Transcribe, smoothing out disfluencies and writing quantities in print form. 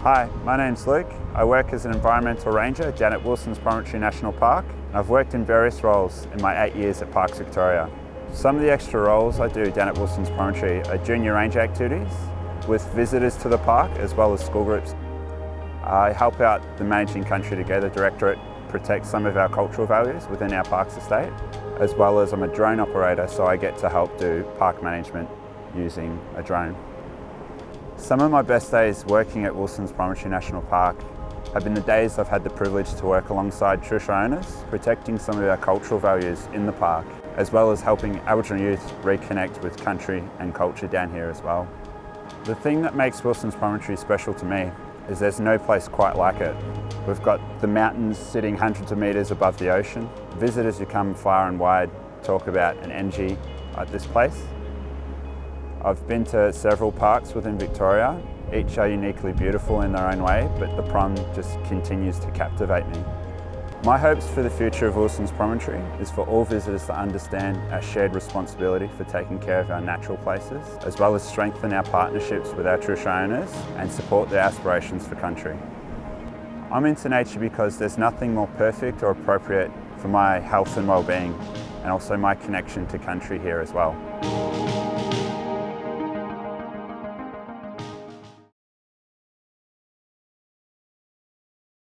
Hi, my name's Luke. I work as an environmental ranger down at Wilsons Promontory National Park. I've worked in various roles in my 8 years at Parks Victoria. Some of the extra roles I do down at Wilsons Promontory are junior ranger activities with visitors to the park as well as school groups. I help out the Managing Country Together Directorate protect some of our cultural values within our parks estate, as well as I'm a drone operator, so I get to help do park management using a drone. Some of my best days working at Wilsons Promontory National Park have been the days I've had the privilege to work alongside traditional owners, protecting some of our cultural values in the park, as well as helping Aboriginal youth reconnect with country and culture down here as well. The thing that makes Wilsons Promontory special to me is there's no place quite like it. We've got the mountains sitting hundreds of metres above the ocean. Visitors who come far and wide talk about an energy at this place. I've been to several parks within Victoria. Each are uniquely beautiful in their own way, but the Prom just continues to captivate me. My hopes for the future of Wilsons Promontory is for all visitors to understand our shared responsibility for taking care of our natural places, as well as strengthen our partnerships with our traditional owners and support their aspirations for country. I'm into nature because there's nothing more perfect or appropriate for my health and well-being, and also my connection to country here as well.